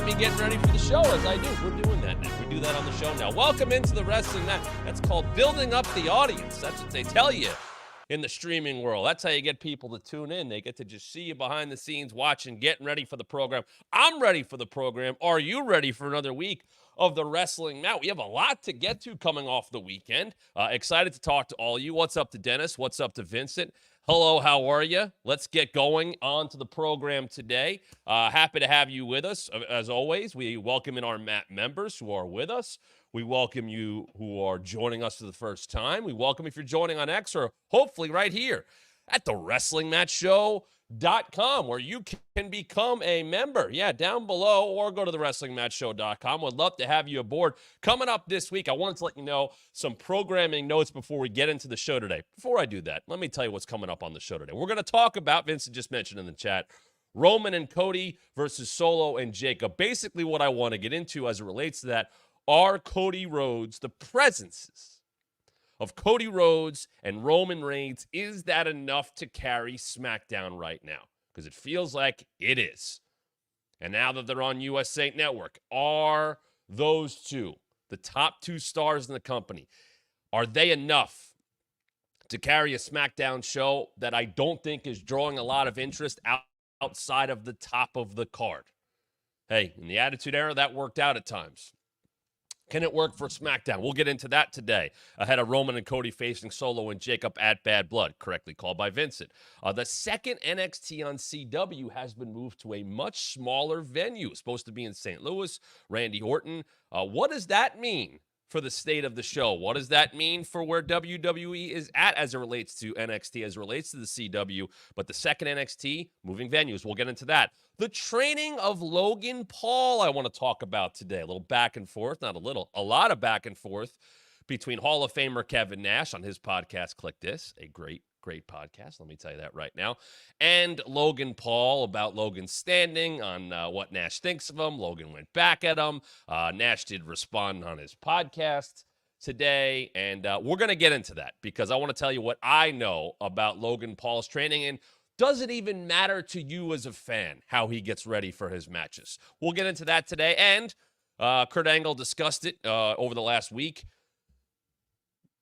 me getting ready for the show as I do. We're doing that now. We do that on the show now. Welcome into the Wrestling Mat. That's called building up the audience. That's what they tell you in the streaming world. That's how you get people to tune in. They get to just see you behind the scenes watching, getting ready for the program. I'm ready for the program. Are you ready for another week of the Wrestling Mat? We have a lot to get to coming off the weekend. Excited to talk to all of you. What's up to Dennis? What's up to Vincent? Hello, how are you? Let's get going on to the program today. Happy to have you with us. As always, we welcome in our Mat members who are with us. We welcome you who are joining us for the first time. We welcome if you're joining on X or hopefully right here at the WrestlingMatchShow.com, where you can become a member. Yeah, down below, or go to the WrestlingMatchShow.com. Would love to have you aboard. Coming up this week, I wanted to let you know some programming notes before we get into the show today. Before I do that, let me tell you what's coming up on the show today. We're going to talk about, Vincent just mentioned in the chat, Roman and Cody versus Solo and Jacob. Basically, what I want to get into as it relates to that are Cody Rhodes, the presences of Cody Rhodes and Roman Reigns. Is that enough to carry Smackdown right now? Because it feels like it is. And now that they're on USA Network, are those two, the top two stars in the company, are they enough to carry a Smackdown show that I don't think is drawing a lot of interest outside of the top of the card? Hey, in the Attitude Era, that worked out at times. Can it work for SmackDown? We'll get into that today. Ahead of Roman and Cody facing Solo and Jacob at Bad Blood, correctly called by Vincent. The second NXT on CW has been moved to a much smaller venue. It's supposed to be in St. Louis. Randy Orton. What does that mean for the state of the show? What does that mean for where WWE is at as it relates to NXT, as it relates to the CW? But the second NXT, moving venues. We'll get into that. The training of Logan Paul I want to talk about today. A little back and forth, not a little, a lot of back and forth between Hall of Famer Kevin Nash on his podcast, Click This, a great podcast, let me tell you that right now, and Logan Paul about Logan's standing on what Nash thinks of him. Logan went back at him. Nash did respond on his podcast today, and we're going to get into that because I want to tell you what I know about Logan Paul's training, and does it even matter to you as a fan how he gets ready for his matches? We'll get into that today, and Kurt Angle discussed it over the last week,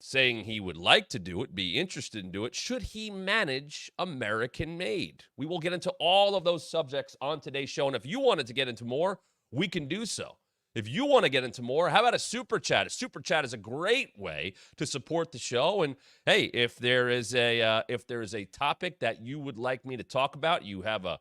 saying he would like to do it, be interested in do it, should he manage American-made. We will get into all of those subjects on today's show, and if you wanted to get into more, we can do so. If you want to get into more, how about a super chat? A super chat is a great way to support the show. And hey, if there is a topic that you would like me to talk about, you have a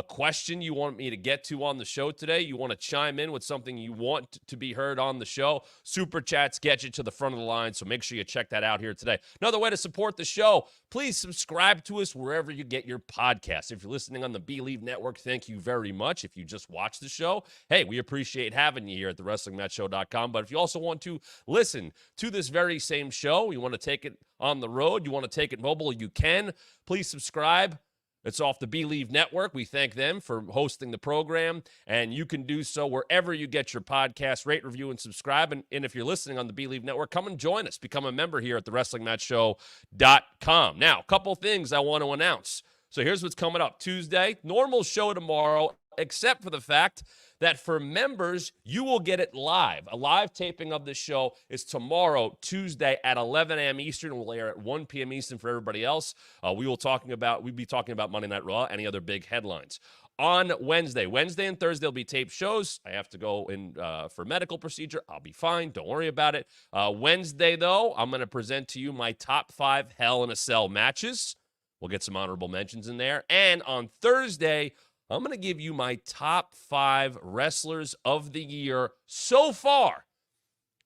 question you want me to get to on the show today, you want to chime in with something you want to be heard on the show, Super Chats get you to the front of the line, so make sure you check that out here today. Another way to support the show, please subscribe to us wherever you get your podcasts. If you're listening on the Believe Network, thank you very much. If you just watch the show, hey, we appreciate having you here at the WrestlingMatchShow.com. But if you also want to listen to this very same show, you want to take it on the road, you want to take it mobile, you can. Please subscribe. It's off the Believe Network. We thank them for hosting the program, and you can do so wherever you get your podcast. Rate, review, and subscribe. And if you're listening on the Believe Network, come and join us. Become a member here at the WrestlingMatchShow.com. Now, a couple things I want to announce. So here's what's coming up. Tuesday, normal show tomorrow, except for the fact that for members, you will get it live. A live taping of this show is tomorrow, Tuesday at 11 a.m. Eastern. We'll air at 1 p.m. Eastern for everybody else. We'll be talking about Monday Night Raw, any other big headlines. On Wednesday and Thursday, there'll be taped shows. I have to go in for medical procedure. I'll be fine. Don't worry about it. Wednesday, though, I'm going to present to you my top 5 Hell in a Cell matches. We'll get some honorable mentions in there. And on Thursday, I'm going to give you my top 5 wrestlers of the year so far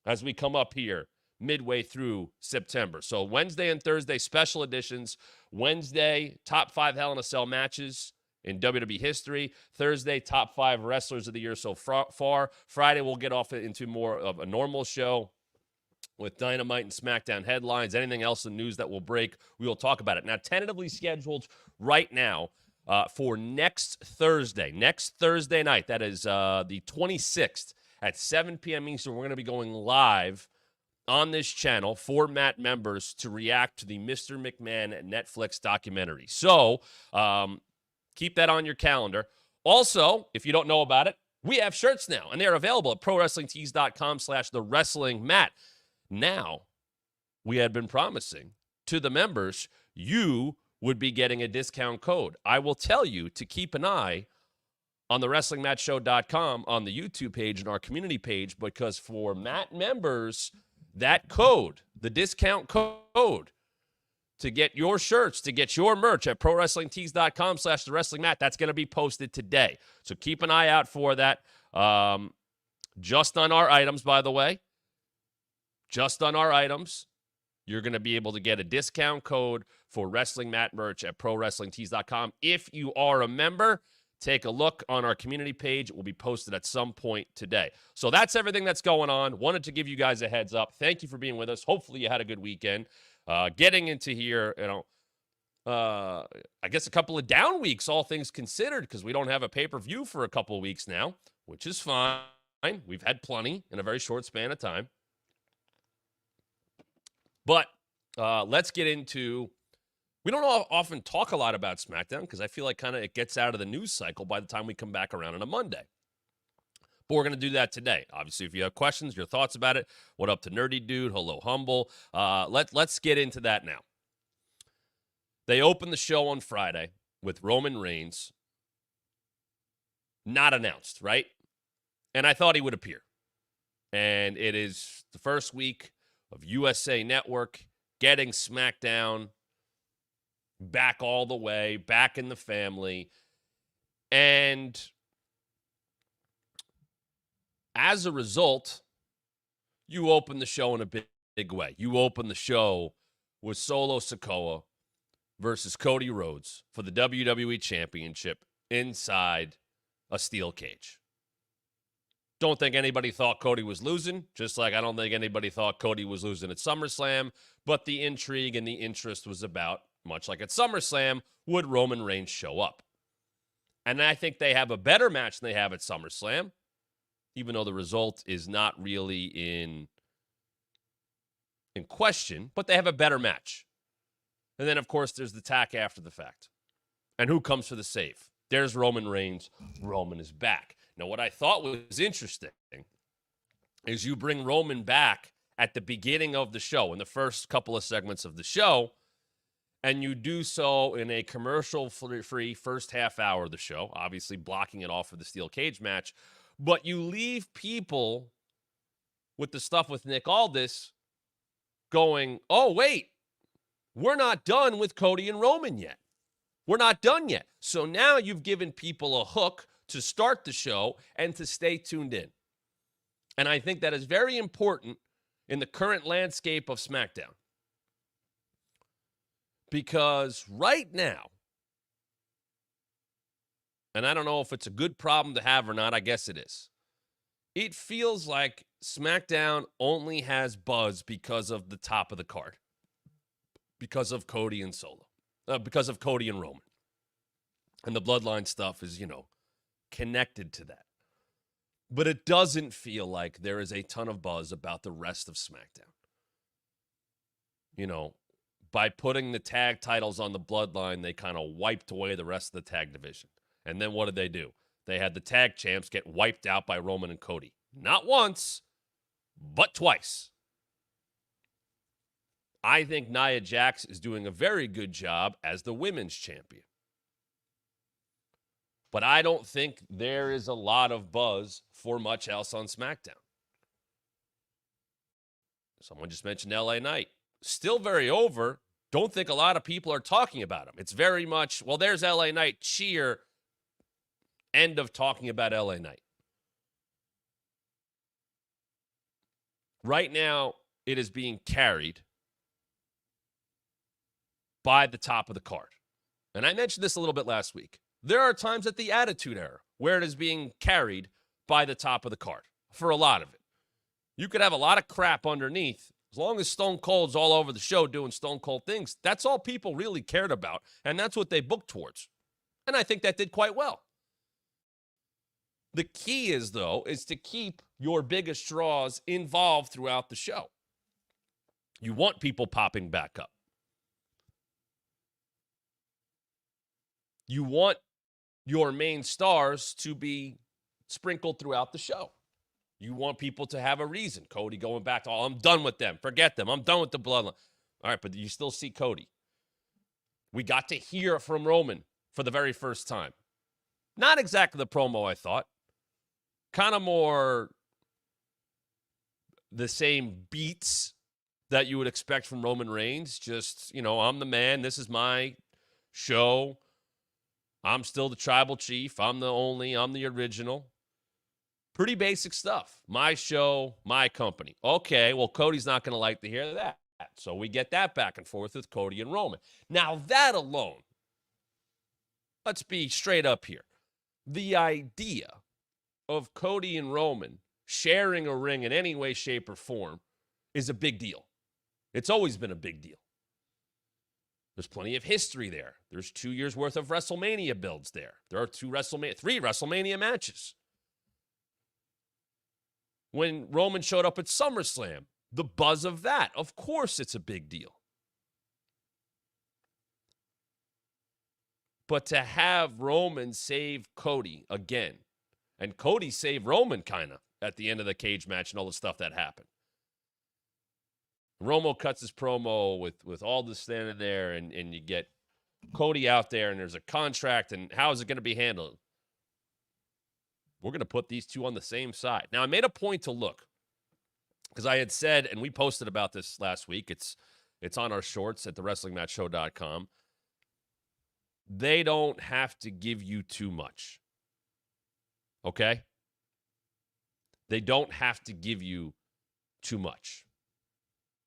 as we come up here midway through September. So Wednesday and Thursday, special editions. Wednesday, top 5 Hell in a Cell matches in WWE history. Thursday, top 5 wrestlers of the year so far. Friday, we'll get off into more of a normal show with Dynamite and SmackDown headlines. Anything else in news that will break, we will talk about it. Now, tentatively scheduled right now for next Thursday night, that is the 26th at 7 p.m. Eastern, we're going to be going live on this channel for Mat members to react to the Mr. McMahon Netflix documentary. So keep that on your calendar. Also, if you don't know about it, We have shirts now, and they're available at prowrestlingtees.com/thewrestlingmat. Now, we had been promising to the members, you would be getting a discount code. I will tell you to keep an eye on the WrestlingMatchShow.com, on the YouTube page and our community page, because for Matt members, that code, the discount code to get your shirts, to get your merch at ProWrestlingTees.com/thewrestlingmat, that's going to be posted today. So keep an eye out for that. Just on our items, by the way, just on our items, you're going to be able to get a discount code for Wrestling Mat merch at ProWrestlingTees.com. If you are a member, take a look on our community page. It will be posted at some point today. So that's everything that's going on. Wanted to give you guys a heads up. Thank you for being with us. Hopefully you had a good weekend. Getting into here, I guess a couple of down weeks, all things considered, because we don't have a pay-per-view for a couple of weeks now, which is fine. We've had plenty in a very short span of time. But let's get into, we don't often talk a lot about Smackdown because I feel like kind of it gets out of the news cycle by the time we come back around on a Monday. But we're going to do that today. Obviously, if you have questions, your thoughts about it, what up to Nerdy Dude, hello Humble, let's get into that now. They opened the show on Friday with Roman Reigns, not announced, right? And I thought he would appear. And it is the first week of USA Network getting Smackdown back all the way, back in the family. And as a result, you open the show in a big way. You open the show with Solo Sikoa versus Cody Rhodes for the WWE Championship inside a steel cage. Don't think anybody thought Cody was losing, just like I don't think anybody thought Cody was losing at SummerSlam, but the intrigue and the interest was about, much like at SummerSlam, would Roman Reigns show up? And I think they have a better match than they have at SummerSlam, even though the result is not really in question, but they have a better match. And then, of course, there's the tack after the fact. And who comes for the save? There's Roman Reigns. Roman is back. Now, what I thought was interesting is you bring Roman back at the beginning of the show, in the first couple of segments of the show, and you do so in a commercial-free first half hour of the show, obviously blocking it off for the steel cage match, but you leave people with the stuff with Nick Aldis going, oh, wait, we're not done with Cody and Roman yet. We're not done yet. So now you've given people a hook to start the show and to stay tuned in. And I think that is very important in the current landscape of SmackDown. Because right now, and I don't know if it's a good problem to have or not, I guess it is. It feels like SmackDown only has buzz because of the top of the card. Because of Cody and Solo. Because of Cody and Roman. And the bloodline stuff is, connected to that. But it doesn't feel like there is a ton of buzz about the rest of SmackDown. By putting the tag titles on the bloodline, they kind of wiped away the rest of the tag division. And then what did they do? They had the tag champs get wiped out by Roman and Cody. Not once, but twice. I think Nia Jax is doing a very good job as the women's champion. But I don't think there is a lot of buzz for much else on SmackDown. Someone just mentioned LA Knight. Still very over. Don't think a lot of people are talking about him. It's very much, well, there's LA Knight, cheer, end of talking about LA Knight. Right now, it is being carried by the top of the card. And I mentioned this a little bit last week. There are times at the Attitude Era where it is being carried by the top of the card for a lot of it. You could have a lot of crap underneath. As long as Stone Cold's all over the show doing Stone Cold things, that's all people really cared about, and that's what they booked towards. And I think that did quite well. The key is, though, is to keep your biggest draws involved throughout the show. You want people popping back up. You want your main stars to be sprinkled throughout the show. You want people to have a reason. Cody going back to, I'm done with them. Forget them. I'm done with the bloodline. All right, but you still see Cody. We got to hear from Roman for the very first time. Not exactly the promo I thought. Kind of more the same beats that you would expect from Roman Reigns. Just, I'm the man. This is my show. I'm still the tribal chief. I'm the original. Pretty basic stuff. My show, my company. Okay, well, Cody's not going to like to hear that. So we get that back and forth with Cody and Roman. Now, that alone, let's be straight up here. The idea of Cody and Roman sharing a ring in any way, shape, or form is a big deal. It's always been a big deal. There's plenty of history there. There's 2 years worth of WrestleMania builds there. There are three WrestleMania matches. When Roman showed up at SummerSlam, the buzz of that, of course it's a big deal. But to have Roman save Cody again, and Cody save Roman kind of at the end of the cage match and all the stuff that happened. Romo cuts his promo with all this standing there, and you get Cody out there, and there's a contract, and how is it going to be handled? We're going to put these two on the same side. Now, I made a point to look, because I had said, and we posted about this last week, it's on our shorts at thewrestlingmatchshow.com. They don't have to give you too much. Okay? They don't have to give you too much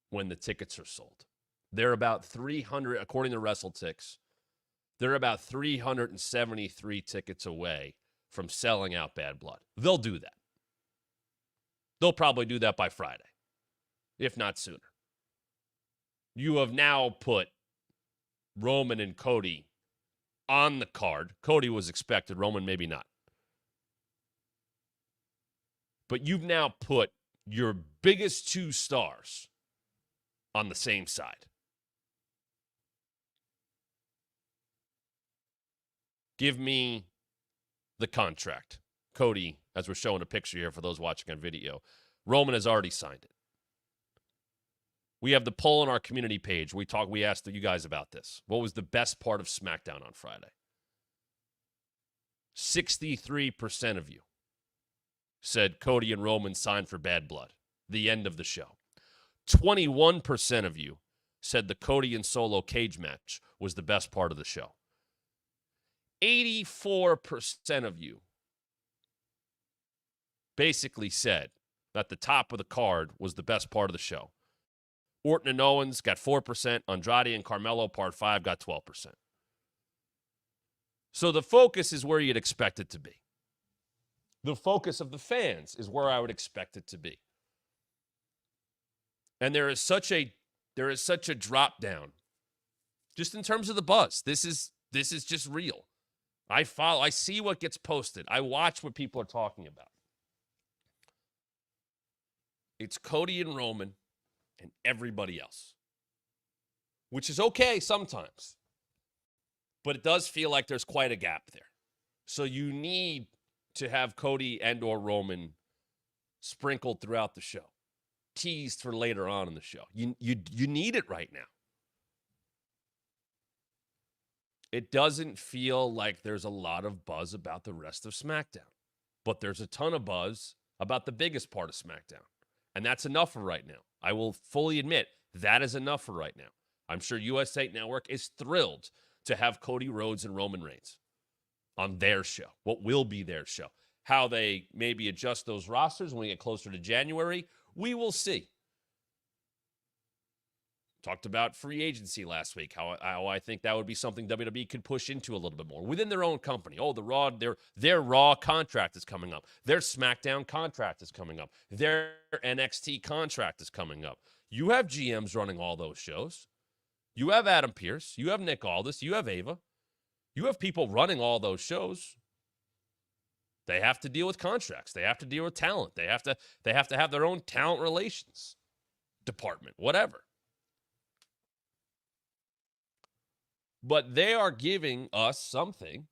when the tickets are sold. They're about 300, according to WrestleTix, they're about 373 tickets away from selling out Bad Blood. They'll do that. They'll probably do that by Friday, if not sooner. You have now put Roman and Cody on the card. Cody was expected, Roman maybe not. But you've now put your biggest two stars on the same side. Give me the contract. Cody, as we're showing a picture here for those watching on video, Roman has already signed it. We have the poll on our community page. We asked you guys about this. What was the best part of Smackdown on Friday? 63% of you said Cody and Roman signed for Bad Blood. The end of the show. 21% of you said the Cody and Solo cage match was the best part of the show. 84% of you basically said that the top of the card was the best part of the show. Orton and Owens got 4%. Andrade and Carmelo, part 5, got 12%. So the focus is where you'd expect it to be. The focus of the fans is where I would expect it to be. And there is such a drop down just in terms of the buzz. This is just real. I see what gets posted. I watch what people are talking about. It's Cody and Roman and everybody else, which is okay sometimes. But it does feel like there's quite a gap there. So you need to have Cody and or Roman sprinkled throughout the show, teased for later on in the show. You need it right now. It doesn't feel like there's a lot of buzz about the rest of SmackDown, but there's a ton of buzz about the biggest part of SmackDown, and that's enough for right now. I will fully admit that is enough for right now. I'm sure USA Network is thrilled to have Cody Rhodes and Roman Reigns on their show, what will be their show. How they maybe adjust those rosters when we get closer to January, we will see. Talked about free agency last week, how I think that would be something WWE could push into a little bit more within their own company. Oh, their Raw contract is coming up. Their SmackDown contract is coming up. Their NXT contract is coming up. You have GMs running all those shows. You have Adam Pearce. You have Nick Aldis. You have Ava. You have people running all those shows. They have to deal with contracts. They have to deal with talent. They have to have their own talent relations department, whatever. But they are giving us something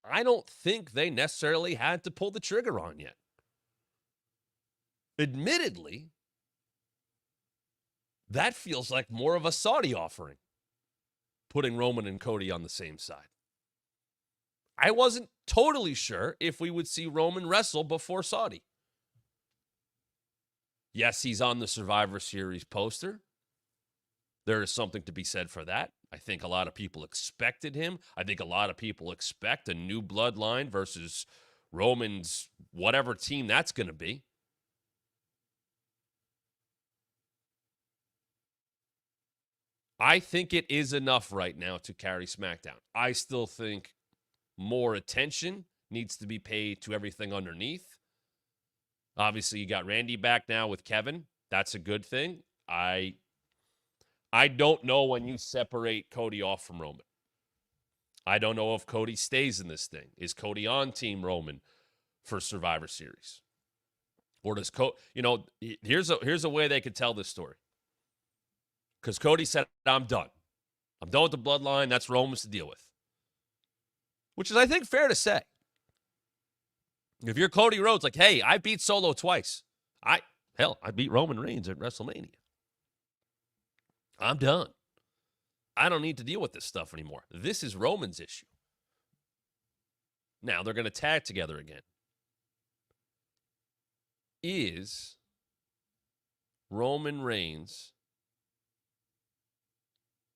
I don't think they necessarily had to pull the trigger on yet. Admittedly, that feels like more of a Saudi offering, putting Roman and Cody on the same side. I wasn't totally sure if we would see Roman wrestle before Saudi. Yes, he's on the Survivor Series poster. There is something to be said for that. I think a lot of people expected him. I think a lot of people expect a new bloodline versus Roman's whatever team that's going to be. I think it is enough right now to carry SmackDown. I still think more attention needs to be paid to everything underneath. Obviously, you got Randy back now with Kevin. That's a good thing. I don't know when you separate Cody off from Roman. I don't know if Cody stays in this thing. Is Cody on Team Roman for Survivor Series? Or does Cody, here's a way they could tell this story. Because Cody said, I'm done. I'm done with the bloodline. That's Roman's to deal with. Which is, I think, fair to say. If you're Cody Rhodes, like, hey, I beat Solo twice. I beat Roman Reigns at WrestleMania. I'm done. I don't need to deal with this stuff anymore. This is Roman's issue. Now, they're going to tag together again. Is Roman Reigns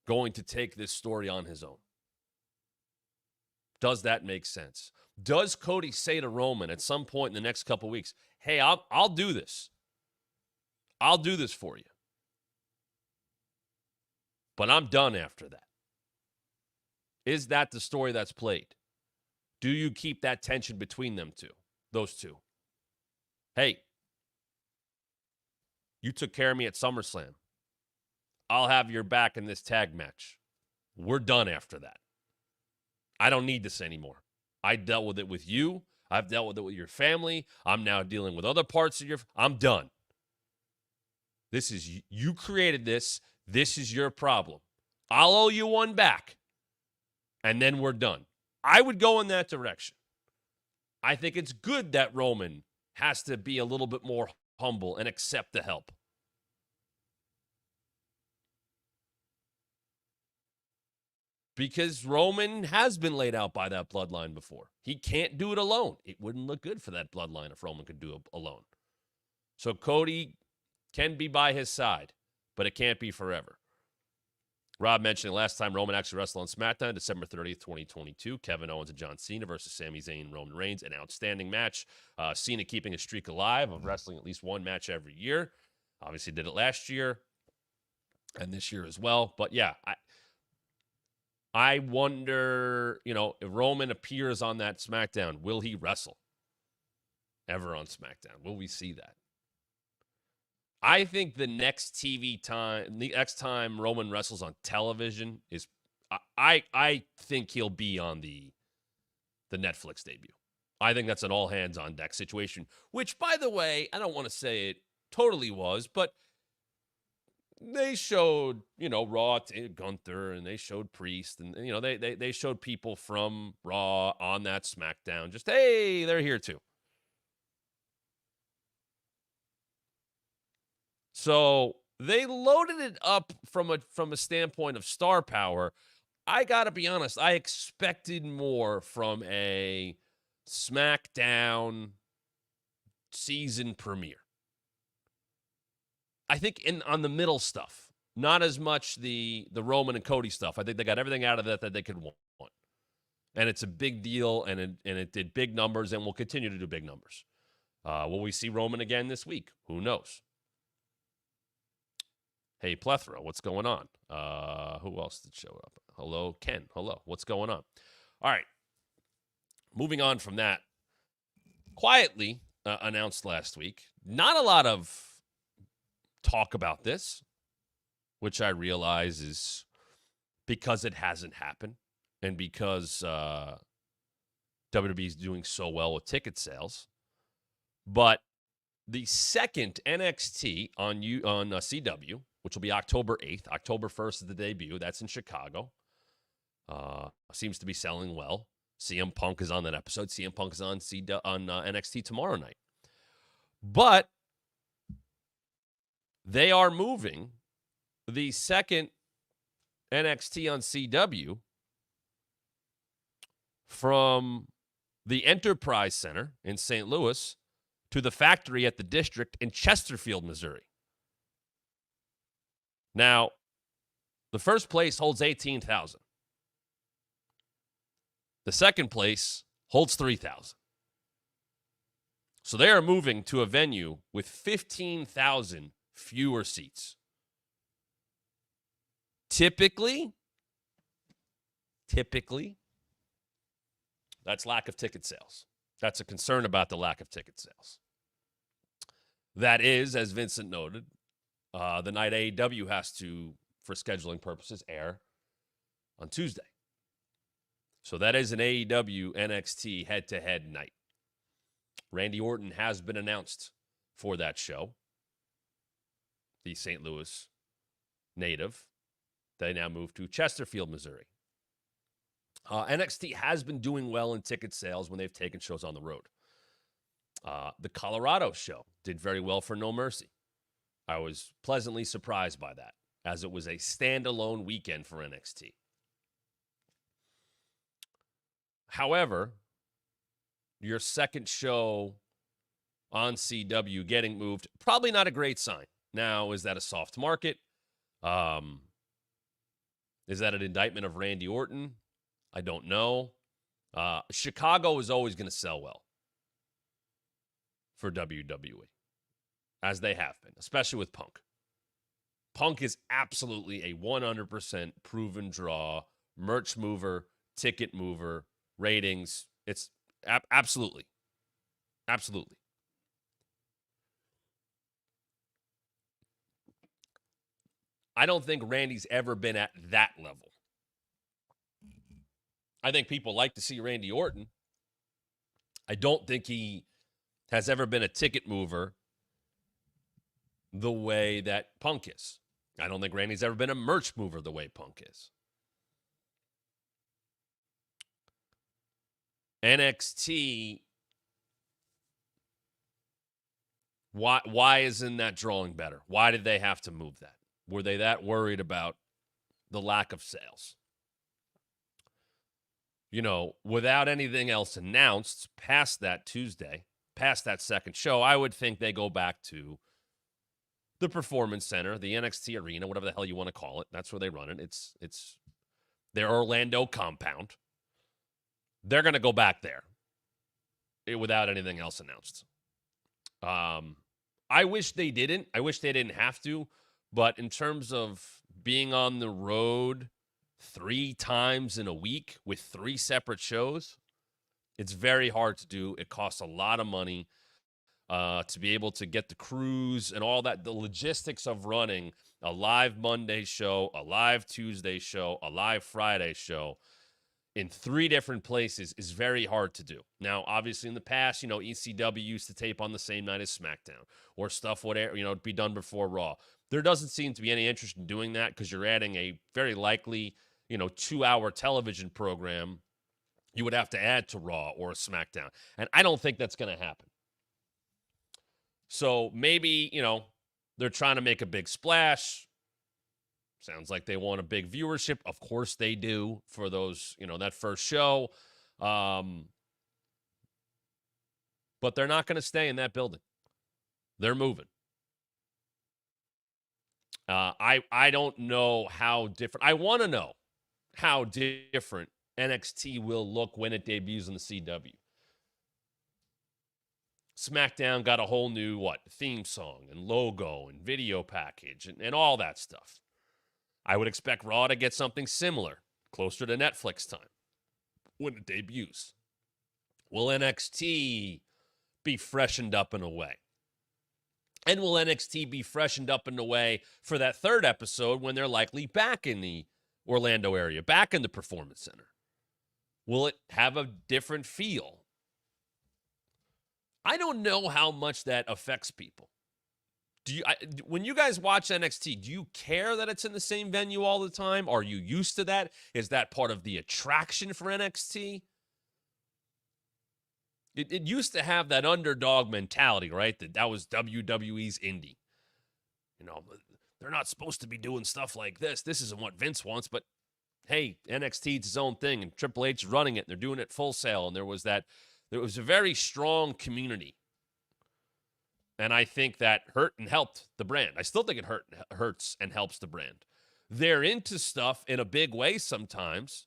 going to take this story on his own? Does that make sense? Does Cody say to Roman at some point in the next couple weeks, hey, I'll do this. I'll do this for you. But I'm done after that. Is that the story that's played? Do you keep that tension between those two? Hey, you took care of me at SummerSlam. I'll have your back in this tag match. We're done after that. I don't need this anymore. I dealt with it with you. I've dealt with it with your family. I'm now dealing with other parts of I'm done. This is, you created this. This is your problem. I'll owe you one back. And then we're done. I would go in that direction. I think it's good that Roman has to be a little bit more humble and accept the help. Because Roman has been laid out by that bloodline before. He can't do it alone. It wouldn't look good for that bloodline if Roman could do it alone. So Cody can be by his side, but it can't be forever. Rob mentioned last time Roman actually wrestled on SmackDown, December 30th, 2022. Kevin Owens and John Cena versus Sami Zayn and Roman Reigns. An outstanding match. Cena keeping a streak alive of wrestling at least one match every year. Obviously did it last year and this year as well. But yeah, I wonder, if Roman appears on that SmackDown, will he wrestle ever on SmackDown? Will we see that? I think the next next time Roman wrestles on television is, I think he'll be on the Netflix debut. I think that's an all hands on deck situation, which, by the way, I don't want to say it totally was, but they showed, Raw, Gunther, and they showed Priest, and, they showed people from Raw on that SmackDown. Just, hey, they're here too. So they loaded it up from a standpoint of star power. I got to be honest, I expected more from a SmackDown season premiere. I think on the middle stuff, not as much the Roman and Cody stuff. I think they got everything out of that they could want. And it's a big deal, and it did big numbers and will continue to do big numbers. Will we see Roman again this week? Who knows? Hey, Plethora, what's going on? Who else did show up? Hello, Ken. Hello, what's going on? All right. Moving on from that. Quietly announced last week. Not a lot of talk about this, which I realize is because it hasn't happened and because WWE is doing so well with ticket sales. But the second NXT on CW, which will be October 8th. October 1st is the debut. That's in Chicago. Seems to be selling well. CM Punk is on that episode. CM Punk is on NXT tomorrow night. But they are moving the second NXT on CW from the Enterprise Center in St. Louis to the factory at the District in Chesterfield, Missouri. Now, the first place holds 18,000. The second place holds 3,000. So they are moving to a venue with 15,000 fewer seats. Typically, that's lack of ticket sales. That's a concern about the lack of ticket sales. That is, as Vincent noted, the night AEW has to, for scheduling purposes, air on Tuesday. So that is an AEW NXT head-to-head night. Randy Orton has been announced for that show. The St. Louis native. They now move to Chesterfield, Missouri. NXT has been doing well in ticket sales when they've taken shows on the road. The Colorado show did very well for No Mercy. I was pleasantly surprised by that, as it was a standalone weekend for NXT. However, your second show on CW getting moved, probably not a great sign. Now, is that a soft market? Is that an indictment of Randy Orton? I don't know. Chicago is always going to sell well for WWE, as they have been, especially with Punk. Punk is absolutely a 100% proven draw, merch mover, ticket mover, ratings. It's absolutely. Absolutely. I don't think Randy's ever been at that level. I think people like to see Randy Orton. I don't think he has ever been a ticket mover the way that Punk is. I don't think Randy's ever been a merch mover the way Punk is. NXT, why isn't that drawing better? Why did they have to move that? Were they that worried about the lack of sales? You know, without anything else announced past that Tuesday, past that second show, I would think they go back to the Performance Center, the NXT Arena, whatever the hell you want to call it. That's where they run it. It's their Orlando compound. They're going to go back there without anything else announced. I wish they didn't. I wish they didn't have to. But in terms of being on the road 3 times in a week with 3 separate shows, it's very hard to do. It costs a lot of money to be able to get the crews and all that. The logistics of running a live Monday show, a live Tuesday show, a live Friday show in 3 different places is very hard to do. Now, obviously, in the past, you know, ECW used to tape on the same night as Smackdown or stuff would, you know, be done before Raw. There doesn't seem to be any interest in doing that because you're adding a very likely, you know, 2-hour television program you would have to add to Raw or SmackDown. And I don't think that's going to happen. So maybe, you know, they're trying to make a big splash. Sounds like they want a big viewership. Of course they do for those, you know, that first show. But they're not going to stay in that building. They're moving. I don't know how different. I want to know how different NXT will look when it debuts in the CW. SmackDown got a whole new, theme song and logo and video package and all that stuff. I would expect Raw to get something similar, closer to Netflix time, when it debuts. Will NXT be freshened up in a way? And will NXT be freshened up in a way for that third episode when they're likely back in the Orlando area, back in the Performance Center? Will it have a different feel? I don't know how much that affects people. When you guys watch NXT, do you care that it's in the same venue all the time? Are you used to that? Is that part of the attraction for NXT? It used to have that underdog mentality, right? That was WWE's indie. They're not supposed to be doing stuff like this. This isn't what Vince wants, but hey, NXT is its own thing, and Triple H is running it, and they're doing it full sail. And there was a very strong community. And I think that hurt and helped the brand. I still think it hurts and helps the brand. They're into stuff in a big way sometimes,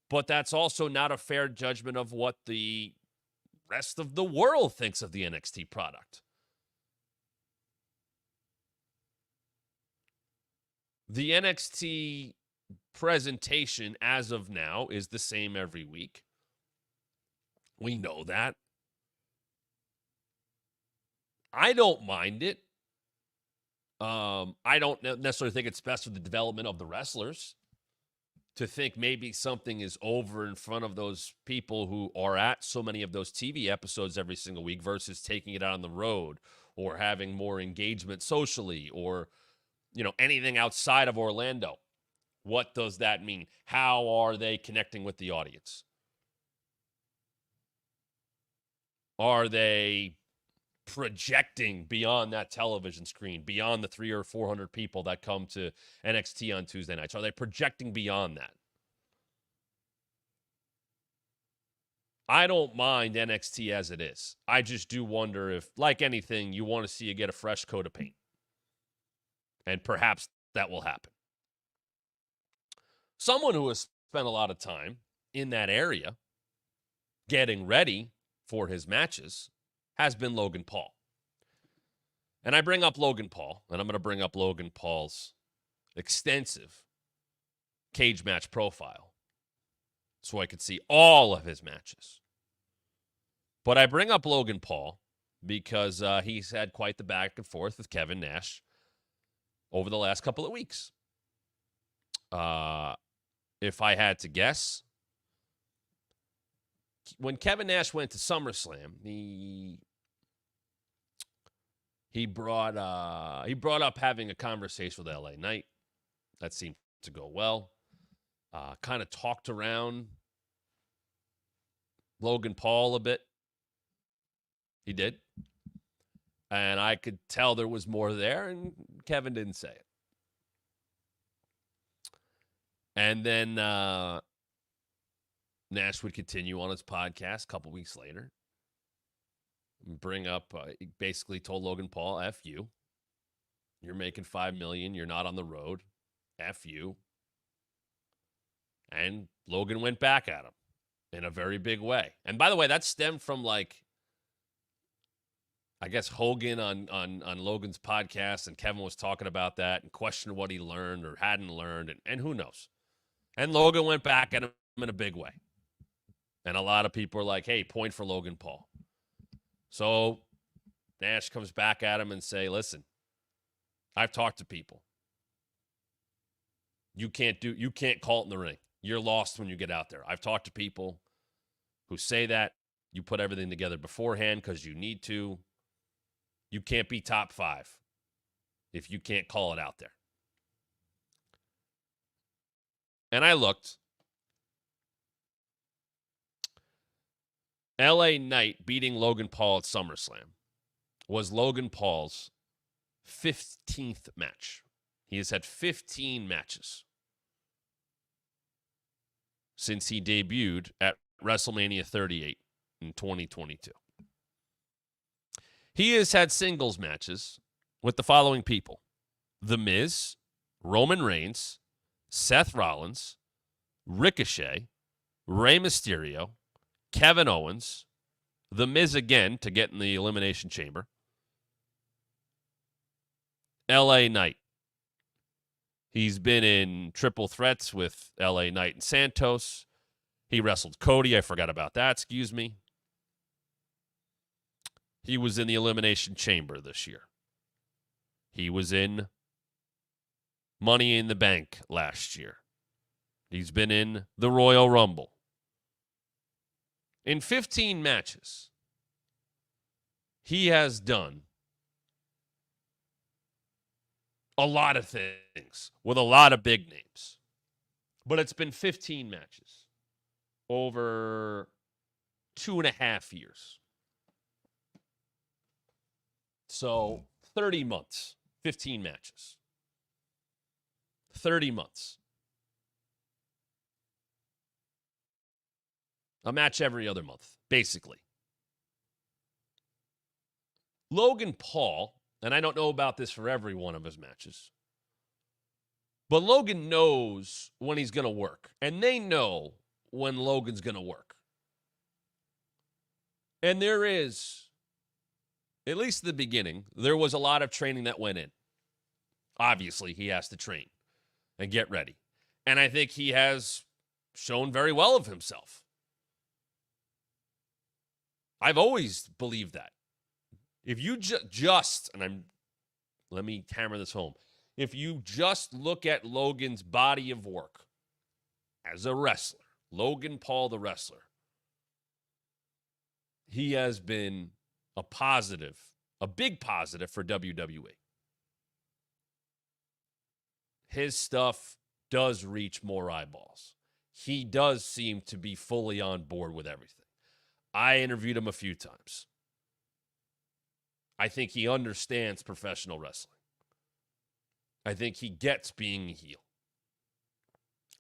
but that's also not a fair judgment of what the rest of the world thinks of the NXT product. The NXT presentation as of now is the same every week. We know that. I don't mind it. I don't necessarily think it's best for the development of the wrestlers to think maybe something is over in front of those people who are at so many of those TV episodes every single week versus taking it out on the road or having more engagement socially or, anything outside of Orlando. What does that mean? How are they connecting with the audience? Are they projecting beyond that television screen, beyond the 300 or 400 people that come to NXT on Tuesday nights? Are they projecting beyond that? I don't mind NXT as it is. I just do wonder if, like anything, you want to see it get a fresh coat of paint. And perhaps that will happen. Someone who has spent a lot of time in that area getting ready for his matches has been Logan Paul. And I bring up Logan Paul, and I'm going to bring up Logan Paul's extensive cage match profile so I could see all of his matches. But I bring up Logan Paul because he's had quite the back and forth with Kevin Nash over the last couple of weeks. If I had to guess, when Kevin Nash went to SummerSlam, he brought up having a conversation with LA Knight. That seemed to go well. Kind of talked around Logan Paul a bit. He did. And I could tell there was more there, and Kevin didn't say it. And then Nash would continue on his podcast a couple weeks later. Bring up, he basically told Logan Paul, F you. You're making $5 million. You're not on the road. F you. And Logan went back at him in a very big way. And by the way, that stemmed from I guess Hogan on Logan's podcast, and Kevin was talking about that and questioned what he learned or hadn't learned, and who knows. And Logan went back at him in a big way. And a lot of people are like, hey, point for Logan Paul. So Nash comes back at him and say, listen, I've talked to people. You can't call it in the ring. You're lost when you get out there. I've talked to people who say that. You put everything together beforehand because you need to. You can't be top 5 if you can't call it out there. And I looked. LA Knight beating Logan Paul at SummerSlam was Logan Paul's 15th match. He has had 15 matches since he debuted at WrestleMania 38 in 2022. He has had singles matches with the following people: The Miz, Roman Reigns, Seth Rollins, Ricochet, Rey Mysterio, Kevin Owens, The Miz again to get in the Elimination Chamber, LA Knight. He's been in triple threats with LA Knight and Santos. He wrestled Cody. I forgot about that. Excuse me. He was in the Elimination Chamber this year. He was in Money in the Bank last year. He's been in the Royal Rumble. In 15 matches, he has done a lot of things with a lot of big names. But it's been 15 matches over 2.5 years. So 30 months, 15 matches. 30 months. A match every other month, basically. Logan Paul, and I don't know about this for every one of his matches, but Logan knows when he's going to work, and they know when Logan's going to work. And there is, at least at the beginning, there was a lot of training that went in. Obviously, he has to train and get ready. And I think he has shown very well of himself. I've always believed that. If you let me hammer this home. If you just look at Logan's body of work as a wrestler, Logan Paul the wrestler, he has been a positive, a big positive for WWE. His stuff does reach more eyeballs. He does seem to be fully on board with everything. I interviewed him a few times. I think he understands professional wrestling. I think he gets being a heel.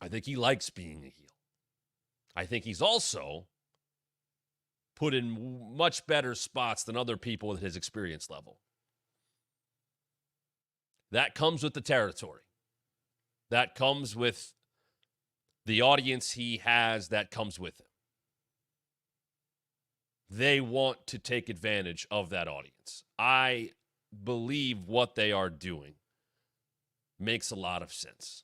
I think he likes being a heel. I think he's also put in much better spots than other people with his experience level. That comes with the territory. That comes with the audience he has, that comes with him. They want to take advantage of that audience. I believe what they are doing makes a lot of sense.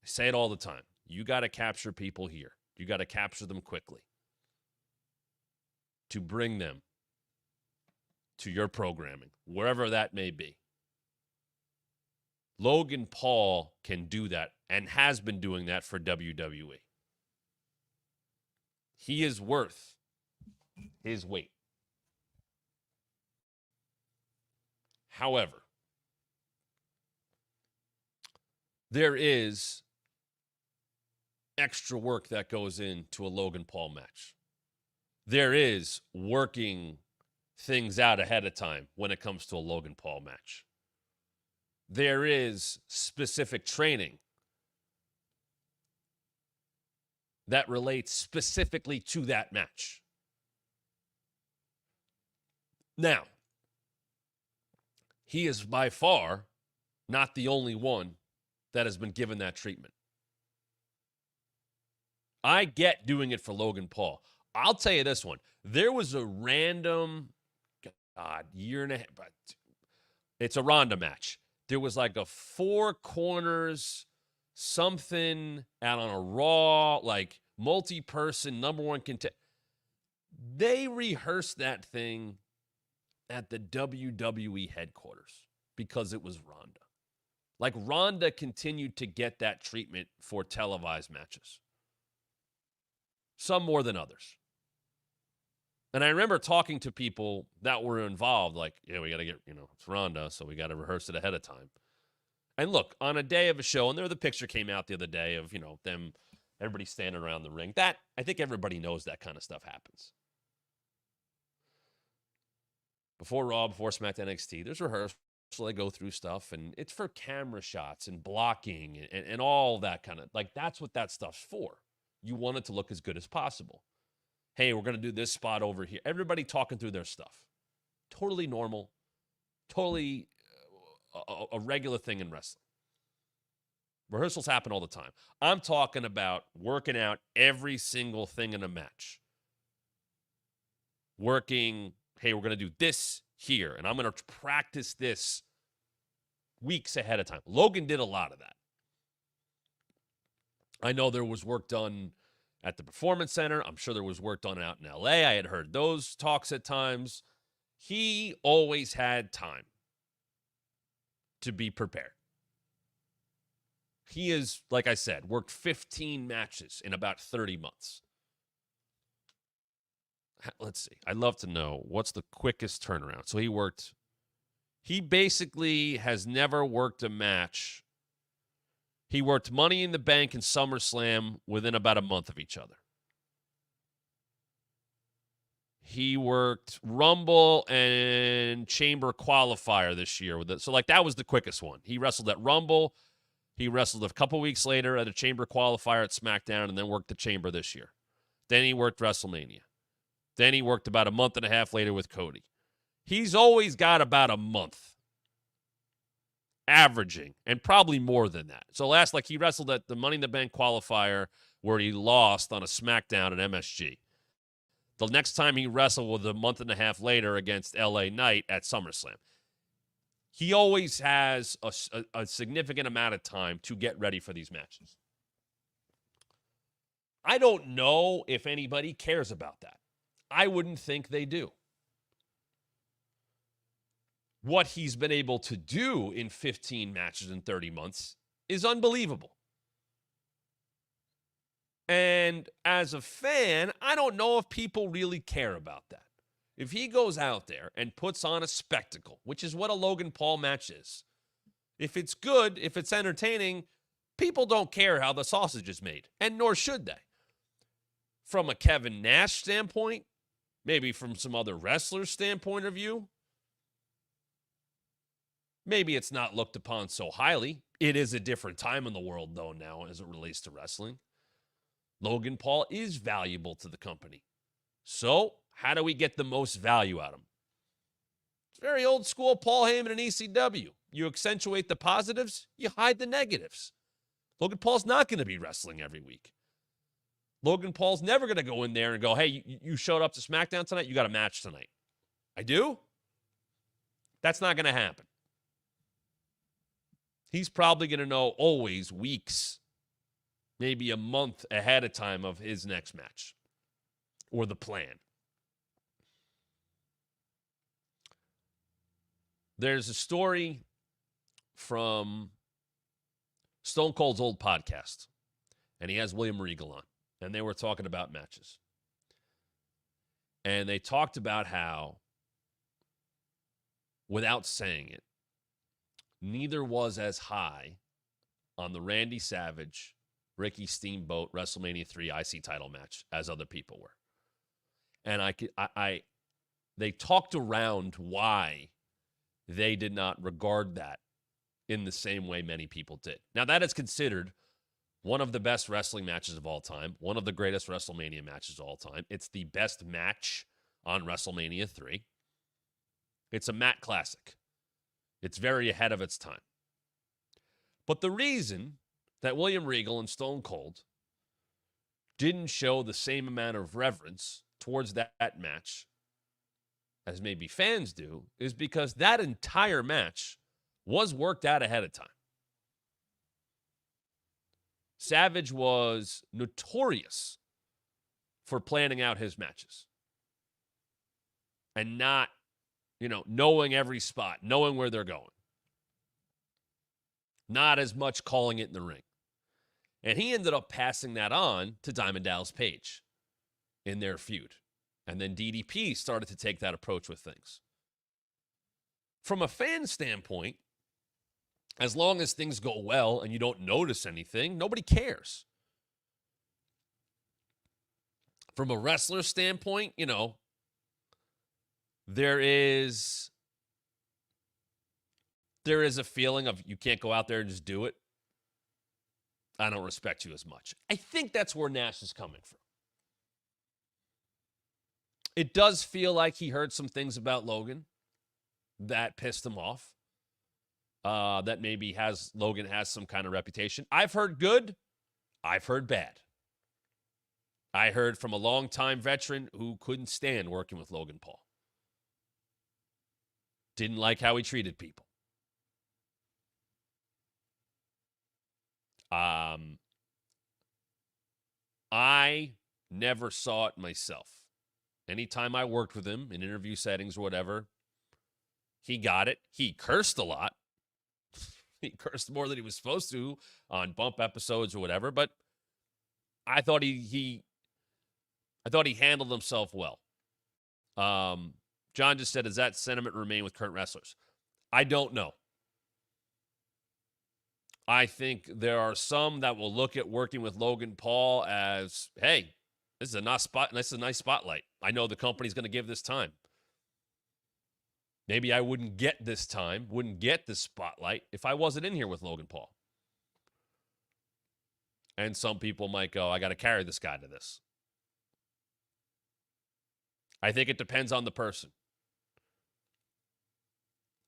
I say it all the time. You got to capture people here. You got to capture them quickly to bring them to your programming, wherever that may be. Logan Paul can do that and has been doing that for WWE. He is worth his weight. However, there is extra work that goes into a Logan Paul match. There is working things out ahead of time when it comes to a Logan Paul match. There is specific training that relates specifically to that match. Now, he is by far not the only one that has been given that treatment. I get doing it for Logan Paul. I'll tell you this one. There was a random, year and a half, it's a Ronda match. There was like a 4 corners, something out on a Raw, like multi-person, number one contender. They rehearsed that thing at the WWE headquarters because it was Ronda. Like Ronda continued to get that treatment for televised matches. Some more than others. And I remember talking to people that were involved, like, yeah, we got to get, it's Ronda, so we got to rehearse it ahead of time. And look, on a day of a show, and the picture came out the other day of, them, everybody standing around the ring. That, I think everybody knows that kind of stuff happens. Before Raw, before Smackdown NXT, there's rehearsal. They go through stuff, and it's for camera shots and blocking and all that kind of, like, that's what that stuff's for. You want it to look as good as possible. Hey, we're going to do this spot over here. Everybody talking through their stuff. Totally normal. Totally a regular thing in wrestling. Rehearsals happen all the time. I'm talking about working out every single thing in a match. Working, hey, we're going to do this here, and I'm going to practice this weeks ahead of time. Logan did a lot of that. I know there was work done at the Performance Center. I'm sure there was work done out in LA. I had heard those talks at times. He always had time to be prepared. He is, like I said, worked 15 matches in about 30 months. Let's see. I'd love to know what's the quickest turnaround. So he basically has never worked a match. He worked Money in the Bank and SummerSlam within about a month of each other. he worked Rumble and Chamber qualifier this year with it. So, like, that was the quickest one. He wrestled at Rumble. He wrestled a couple weeks later at a Chamber qualifier at Smackdown and then worked the Chamber this year. Then he worked WrestleMania. Then he worked about a month and a half later with Cody. He's always got about a month averaging, and probably more than that. So he wrestled at the Money in the Bank qualifier where he lost on a Smackdown at MSG. The next time he wrestled was a month and a half later against LA Knight at SummerSlam. He always has a significant amount of time to get ready for these matches. I don't know if anybody cares about that. I wouldn't think they do. What he's been able to do in 15 matches in 30 months is unbelievable. And as a fan, I don't know if people really care about that. If he goes out there and puts on a spectacle, which is what a Logan Paul match is, if it's good, if it's entertaining, people don't care how the sausage is made, and nor should they. From a Kevin Nash standpoint, maybe from some other wrestlers' standpoint of view, maybe it's not looked upon so highly. It is a different time in the world, though, now as it relates to wrestling. Logan Paul is valuable to the company. So, how do we get the most value out of him? It's very old school Paul Heyman and ECW. You accentuate the positives, you hide the negatives. Logan Paul's not going to be wrestling every week. Logan Paul's never going to go in there and go, hey, you showed up to SmackDown tonight, you got a match tonight. I do? That's not going to happen. He's probably going to know always weeks, maybe a month ahead of time of his next match or the plan. There's a story from Stone Cold's old podcast, and he has William Regal on, and they were talking about matches. And they talked about how, without saying it, neither was as high on the Randy Savage, Ricky Steamboat WrestleMania 3 IC title match as other people were. And they talked around why they did not regard that in the same way many people did. Now, that is considered one of the best wrestling matches of all time, one of the greatest WrestleMania matches of all time. It's the best match on WrestleMania 3. It's a mat classic. It's very ahead of its time. But the reason that William Regal and Stone Cold didn't show the same amount of reverence towards that match as maybe fans do is because that entire match was worked out ahead of time. Savage was notorious for planning out his matches and not, knowing every spot, knowing where they're going. Not as much calling it in the ring. And he ended up passing that on to Diamond Dallas Page in their feud. And then DDP started to take that approach with things. From a fan standpoint, as long as things go well and you don't notice anything, nobody cares. From a wrestler standpoint, there is a feeling of you can't go out there and just do it. I don't respect you as much. I think that's where Nash is coming from. It does feel like he heard some things about Logan that pissed him off. That maybe Logan has some kind of reputation. I've heard good. I've heard bad. I heard from a longtime veteran who couldn't stand working with Logan Paul. Didn't like how he treated people. I never saw it myself. Anytime I worked with him in interview settings or whatever, he got it. He cursed a lot. He cursed more than he was supposed to on bump episodes or whatever, but I thought he handled himself well. John just said, does that sentiment remain with current wrestlers? I don't know. I think there are some that will look at working with Logan Paul as, hey, This is a nice spotlight. I know the company's going to give this time. Maybe I wouldn't get this time, wouldn't get this spotlight if I wasn't in here with Logan Paul. And some people might go, I got to carry this guy to this. I think it depends on the person.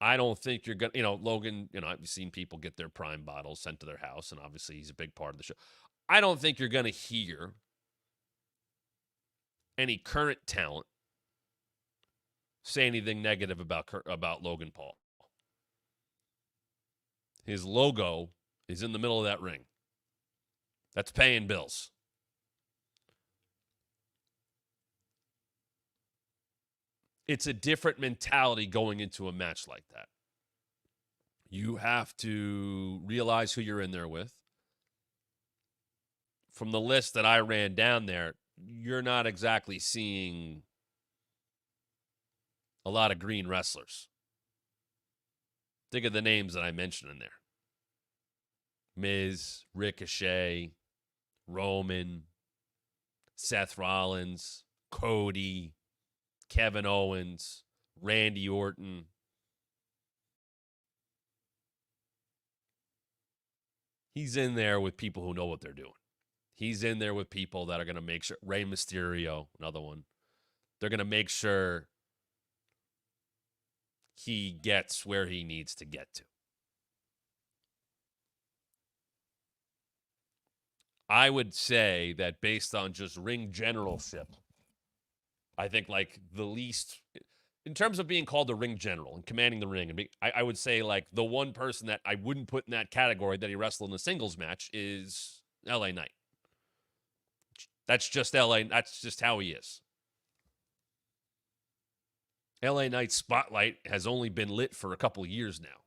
I don't think you're going to, Logan, I've seen people get their Prime bottles sent to their house, and obviously he's a big part of the show. I don't think you're going to hear any current talent say anything negative about Logan Paul. His logo is in the middle of that ring. That's paying bills. It's a different mentality going into a match like that. You have to realize who you're in there with. From the list that I ran down there, you're not exactly seeing a lot of green wrestlers. Think of the names that I mentioned in there. Miz, Ricochet, Roman, Seth Rollins, Cody, Kevin Owens, Randy Orton. He's in there with people who know what they're doing. He's in there with people that are going to make sure. Rey Mysterio, another one. They're going to make sure he gets where he needs to get to. I would say that based on just ring generalship, I think like the least, in terms of being called a ring general and commanding the ring, and I would say like the one person that I wouldn't put in that category that he wrestled in a singles match is LA Knight. That's just LA. That's just how he is. LA Knight's spotlight has only been lit for a couple years now.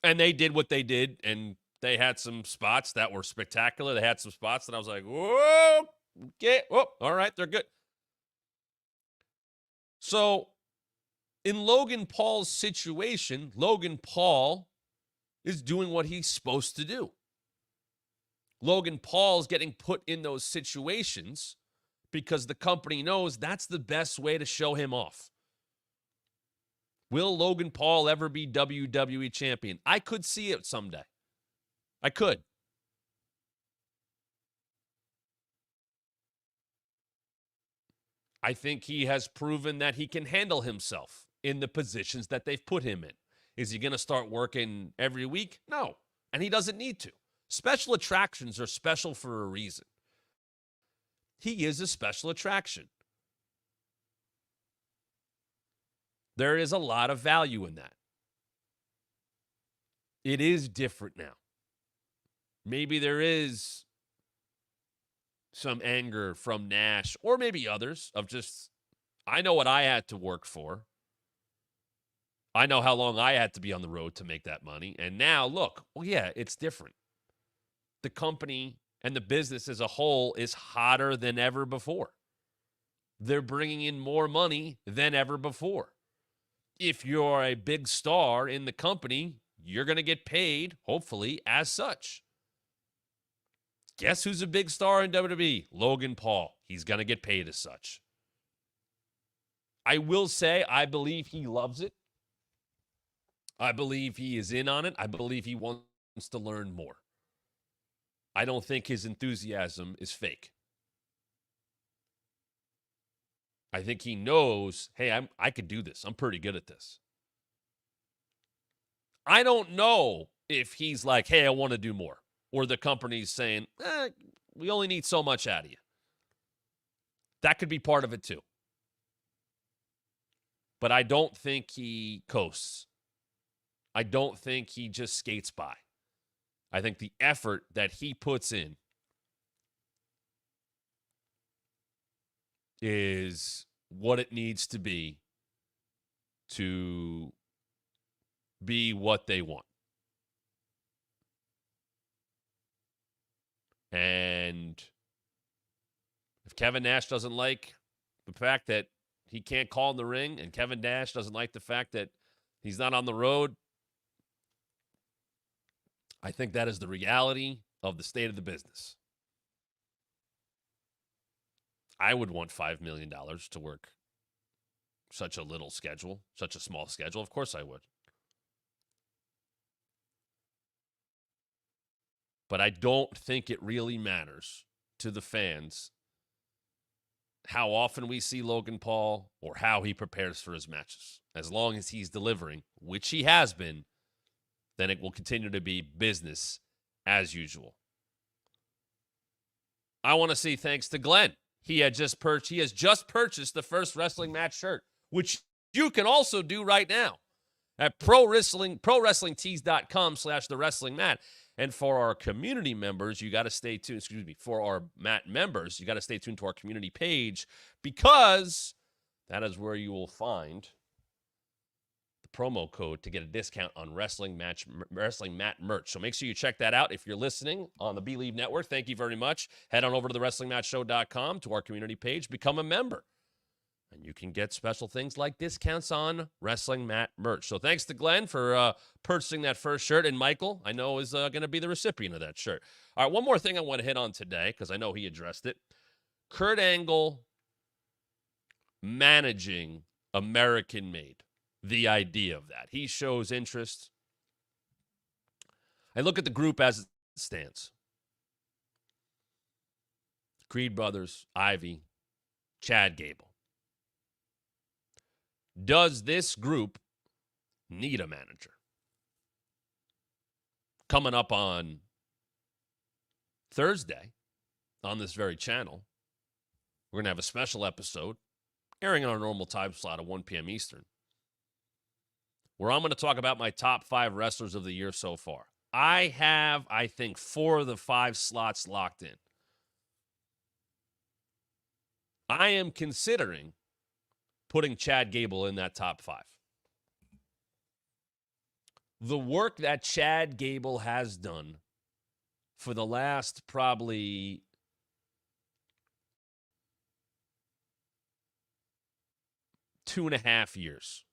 And they did what they did, and they had some spots that were spectacular. They had some spots that I was like, whoa, okay, whoa, all right, they're good. So, in Logan Paul's situation, Logan Paul is doing what he's supposed to do. Logan Paul's getting put in those situations because the company knows that's the best way to show him off. Will Logan Paul ever be WWE champion? I could see it someday. I could. I think he has proven that he can handle himself in the positions that they've put him in. Is he going to start working every week? No. And he doesn't need to. Special attractions are special for a reason. He is a special attraction. There is a lot of value in that. It is different now. Maybe there is some anger from Nash or maybe others of just, I know what I had to work for. I know how long I had to be on the road to make that money. And now, look, well, yeah, it's different. The company and the business as a whole is hotter than ever before. They're bringing in more money than ever before. If you're a big star in the company, you're going to get paid, hopefully, as such. Guess who's a big star in WWE? Logan Paul. He's going to get paid as such. I will say I believe he loves it. I believe he is in on it. I believe he wants to learn more. I don't think his enthusiasm is fake. I think he knows, hey, I could do this. I'm pretty good at this. I don't know if he's like, hey, I want to do more. Or the company's saying, we only need so much out of you. That could be part of it too. But I don't think he coasts. I don't think he just skates by. I think the effort that he puts in is what it needs to be what they want. And if Kevin Nash doesn't like the fact that he can't call in the ring, and Kevin Nash doesn't like the fact that he's not on the road, I think that is the reality of the state of the business. I would want $5 million to work such a little schedule, such a small schedule. Of course I would. But I don't think it really matters to the fans how often we see Logan Paul or how he prepares for his matches. As long as he's delivering, which he has been, then it will continue to be business as usual. I want to say thanks to Glenn. He has just purchased the first wrestling match shirt, which you can also do right now at prowrestlingtees.com/thewrestlingmat. And for our community members, you got to stay tuned. For our Mat members, you got to stay tuned to our community page, because that is where you will find the promo code to get a discount on Wrestling Mat merch. So make sure you check that out. If you're listening on the Believe Network, thank you very much. Head on over to the WrestlingMatchShow.com to our community page. Become a member, and you can get special things like discounts on Wrestling Mat merch. So thanks to Glenn for purchasing that first shirt. And Michael, I know, is going to be the recipient of that shirt. All right, one more thing I want to hit on today, because I know he addressed it. Kurt Angle managing American Made. The idea of that. He shows interest. I look at the group as it stands. Creed Brothers, Ivy, Chad Gable. Does this group need a manager? Coming up on Thursday on this very channel, we're going to have a special episode airing on our normal time slot at 1 p.m. Eastern, where I'm going to talk about my top 5 wrestlers of the year so far. I have, I think, 4 of the 5 slots locked in. I am considering putting Chad Gable in that top 5. The work that Chad Gable has done for the last probably 2.5 years,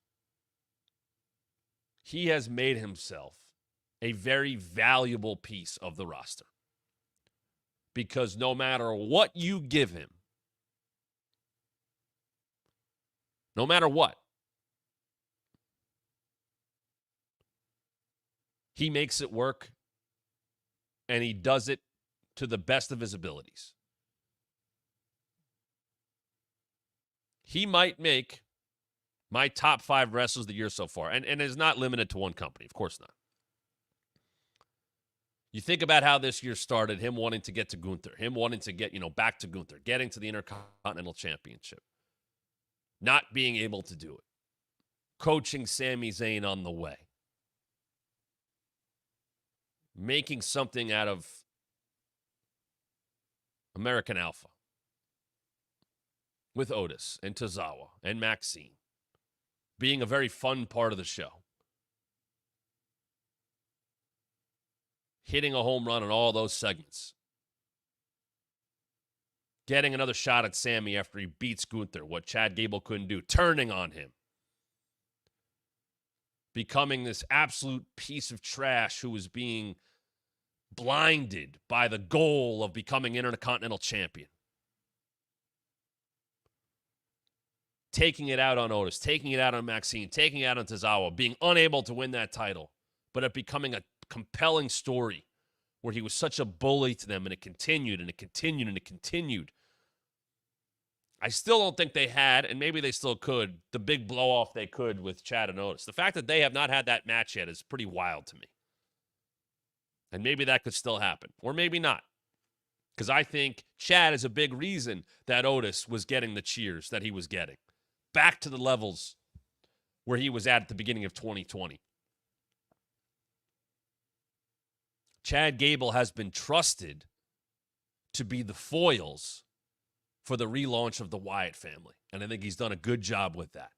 he has made himself a very valuable piece of the roster. Because no matter what you give him, no matter what, he makes it work, and he does it to the best of his abilities. He might make my top 5 wrestlers of the year so far, and is not limited to one company. Of course not. You think about how this year started, him wanting to get to Gunther, him wanting to get, back to Gunther, getting to the Intercontinental Championship, not being able to do it, coaching Sami Zayn on the way, making something out of American Alpha with Otis and Tozawa and Maxine, being a very fun part of the show, hitting a home run on all those segments, getting another shot at Sami after he beats Gunther, what Chad Gable couldn't do, turning on him, becoming this absolute piece of trash who was being blinded by the goal of becoming Intercontinental Champion. Taking it out on Otis, taking it out on Maxine, taking it out on Tozawa, being unable to win that title, but it becoming a compelling story where he was such a bully to them, and it continued and it continued and it continued. I still don't think they had, and maybe they still could, the big blow-off they could with Chad and Otis. The fact that they have not had that match yet is pretty wild to me. And maybe that could still happen, or maybe not. Because I think Chad is a big reason that Otis was getting the cheers that he was getting. Back to the levels where he was at the beginning of 2020. Chad Gable has been trusted to be the foils for the relaunch of the Wyatt family. And I think he's done a good job with that.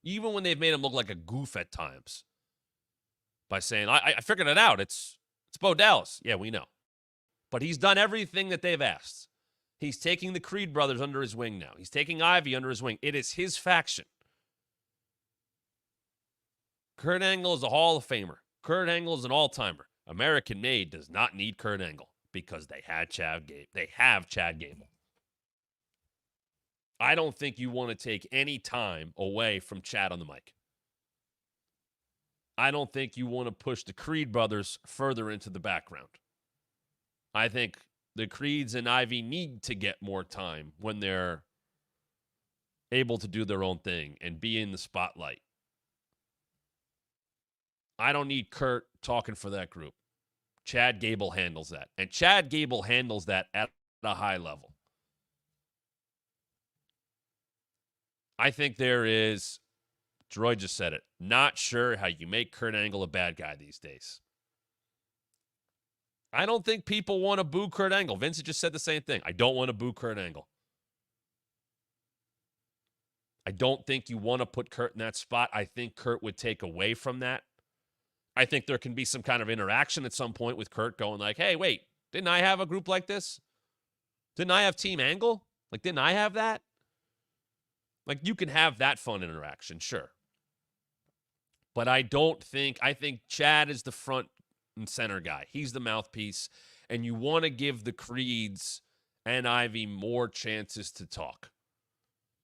Even when they've made him look like a goof at times. By saying, I figured it out. It's Bo Dallas. Yeah, we know. But he's done everything that they've asked. He's taking the Creed brothers under his wing now. He's taking Ivy under his wing. It is his faction. Kurt Angle is a Hall of Famer. Kurt Angle is an all-timer. American Made does not need Kurt Angle because they have Chad Gable. I don't think you want to take any time away from Chad on the mic. I don't think you want to push the Creed brothers further into the background. I think the Creeds and Ivy need to get more time when they're able to do their own thing and be in the spotlight. I don't need Kurt talking for that group. Chad Gable handles that. And Chad Gable handles that at a high level. I think there is, Droid just said it, not sure how you make Kurt Angle a bad guy these days. I don't think people want to boo Kurt Angle. Vince just said the same thing. I don't want to boo Kurt Angle. I don't think you want to put Kurt in that spot. I think Kurt would take away from that. I think there can be some kind of interaction at some point with Kurt going like, hey, wait, didn't I have a group like this? Didn't I have Team Angle? Like, didn't I have that? Like, you can have that fun interaction, sure. But I think Chad is the front and center guy. He's the mouthpiece. And you want to give the Creeds and Ivy more chances to talk.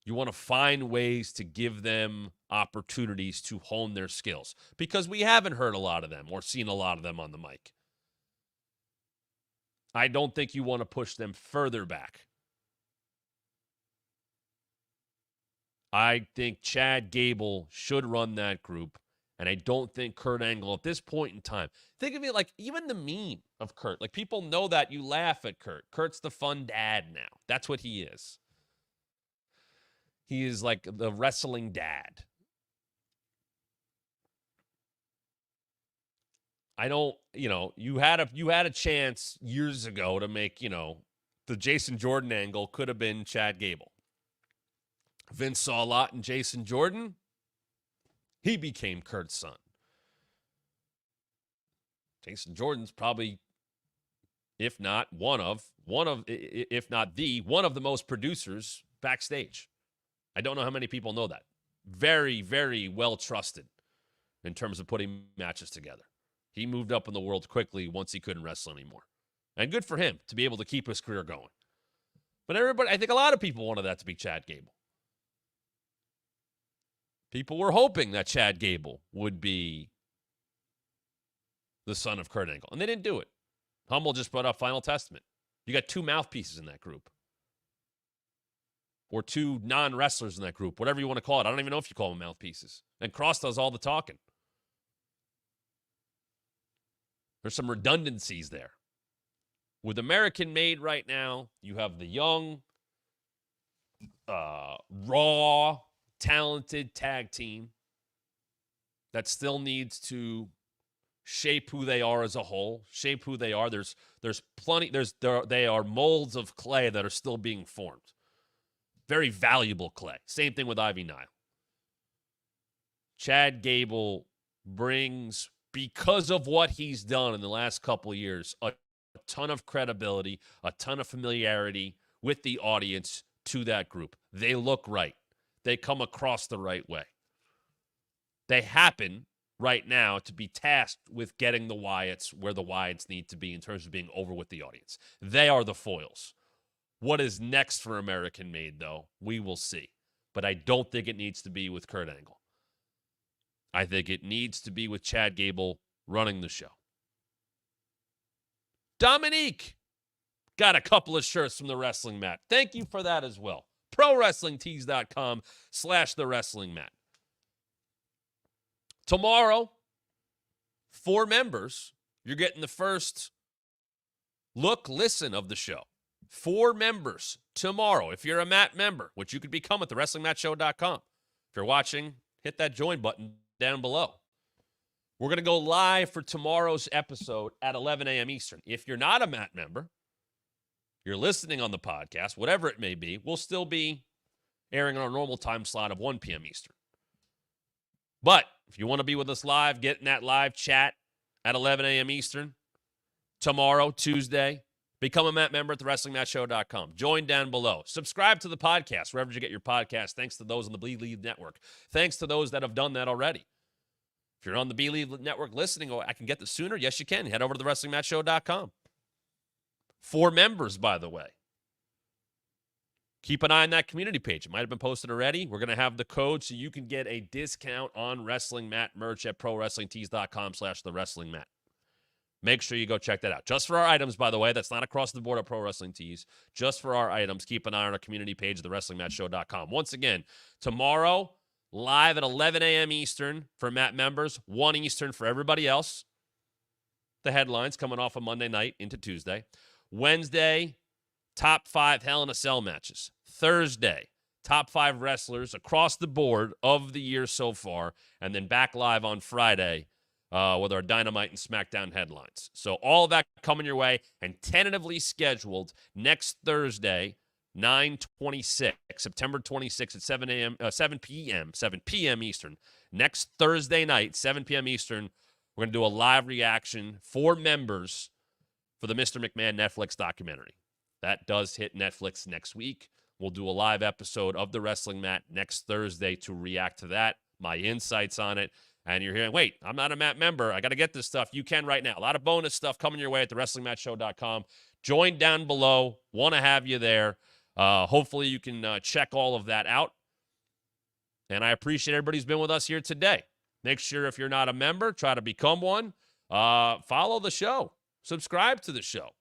You want to find ways to give them opportunities to hone their skills because we haven't heard a lot of them or seen a lot of them on the mic. I don't think you want to push them further back. I think Chad Gable should run that group, and I don't think Kurt Angle at this point in time. Think of it like even the meme of Kurt. Like people know that. You laugh at Kurt. Kurt's the fun dad now. That's what he is. He is like the wrestling dad. I don't, you had a chance years ago to make, the Jason Jordan angle could have been Chad Gable. Vince saw a lot in Jason Jordan. He became Kurt's son. Jason Jordan's probably, if not one of the most producers backstage. I don't know how many people know that. Very, very well trusted in terms of putting matches together. He moved up in the world quickly once he couldn't wrestle anymore. And good for him to be able to keep his career going. But I think a lot of people wanted that to be Chad Gable. People were hoping that Chad Gable would be the son of Kurt Angle. And they didn't do it. Humble just brought up Final Testament. You got two mouthpieces in that group. Or two non-wrestlers in that group, whatever you want to call it. I don't even know if you call them mouthpieces. And Cross does all the talking. There's some redundancies there. With American Made right now, you have the young, raw, talented tag team that still needs to shape who they are as a whole, shape who they are. There's plenty, they are molds of clay that are still being formed. Very valuable clay. Same thing with Ivy Nile. Chad Gable brings, because of what he's done in the last couple of years, a ton of credibility, a ton of familiarity with the audience to that group. They look right. They come across the right way. They happen right now to be tasked with getting the Wyatts where the Wyatts need to be in terms of being over with the audience. They are the foils. What is next for American Made, though, we will see. But I don't think it needs to be with Kurt Angle. I think it needs to be with Chad Gable running the show. Dominique got a couple of shirts from the Wrestling Mat. Thank you for that as well. ProWrestlingTees.com/TheWrestlingMat. Tomorrow, 4 members, you're getting the first listen of the show. 4 members tomorrow. If you're a Matt member, which you could become at thewrestlingmatshow.com. If you're watching, hit that join button down below. We're going to go live for tomorrow's episode at 11 a.m. Eastern. If you're not a Matt member, you're listening on the podcast, whatever it may be, we'll still be airing on our normal time slot of 1 p.m. Eastern. But if you want to be with us live, get in that live chat at 11 a.m. Eastern tomorrow, Tuesday. Become a Matt member at thewrestlingmatshow.com. Join down below. Subscribe to the podcast, wherever you get your podcast. Thanks to those on the Believe Network. Thanks to those that have done that already. If you're on the Believe Network listening, I can get this sooner. Yes, you can. Head over to thewrestlingmatshow.com. 4 members, by the way. keep an eye on that community page. It might have been posted already. We're going to have the code so you can get a discount on Wrestling Mat merch at ProWrestlingTees.com/TheWrestlingMat. Make sure you go check that out. Just for our items, by the way. That's not across the board at Pro Wrestling Tees. Just for our items. Keep an eye on our community page, TheWrestlingMatShow.com. Once again, tomorrow, live at 11 a.m. Eastern for Mat members, 1 Eastern for everybody else. The headlines coming off of Monday night into Tuesday. Wednesday, top 5 Hell in a Cell matches. Thursday, top 5 wrestlers across the board of the year so far. And then back live on Friday with our Dynamite and Smackdown headlines. So all of that coming your way and tentatively scheduled next Thursday, 9/26, September 26th at 7 p.m. Eastern. Next Thursday night, 7 p.m. Eastern, we're going to do a live reaction for members for the Mr. McMahon Netflix documentary. That does hit Netflix next week. We'll do a live episode of the Wrestling Mat next Thursday to react to that, my insights on it. And you're hearing, wait, I'm not a Mat member. I got to get this stuff. You can right now. A lot of bonus stuff coming your way at thewrestlingmatshow.com. Join down below. Want to have you there. Hopefully you can check all of that out. And I appreciate everybody who's been with us here today. Make sure if you're not a member, try to become one. Follow the show. Subscribe to the show.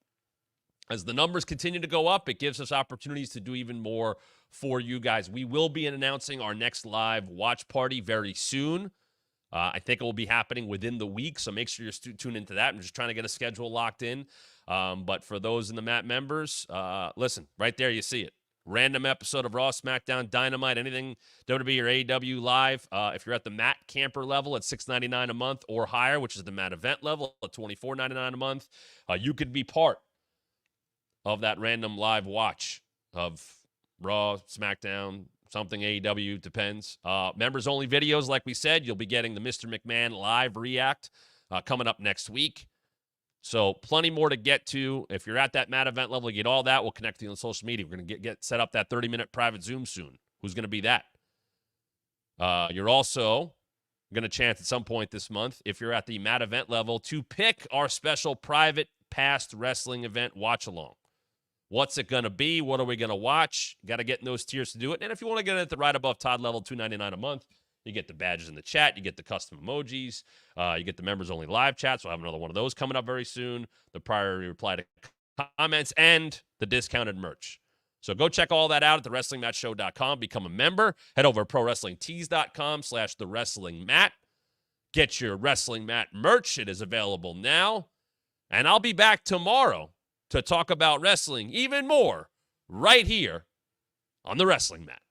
As the numbers continue to go up, it gives us opportunities to do even more for you guys. We will be announcing our next live watch party very soon. I think it will be happening within the week, so make sure you're tuned into that. I'm just trying to get a schedule locked in. But for those in the Mat members, listen, right there you see it. Random episode of Raw, SmackDown, Dynamite, anything WWE or AEW live. If you're at the Mat camper level at $6.99 a month or higher, which is the Mat event level at $24.99 a month, you could be part of that random live watch of Raw, SmackDown, something AEW, depends. Members-only videos, like we said. You'll be getting the Mr. McMahon live react coming up next week. So plenty more to get to. If you're at that Mat event level, you get all that. We'll connect to you on social media. We're going to get set up that 30-minute private Zoom soon. Who's going to be that? You're also going to chance at some point this month, if you're at the Mat event level, to pick our special private past wrestling event watch-along. What's it going to be? What are we going to watch? Got to get in those tiers to do it. And if you want to get it at the right above Todd level, $2.99 a month, you get the badges in the chat. You get the custom emojis. You get the members-only live chats. We'll have another one of those coming up very soon. The priority reply to comments and the discounted merch. So go check all that out at thewrestlingmatshow.com. Become a member. Head over to ProWrestlingTees.com/thewrestlingmat. Get your Wrestling Mat merch. It is available now. And I'll be back tomorrow to talk about wrestling even more right here on the Wrestling Mat.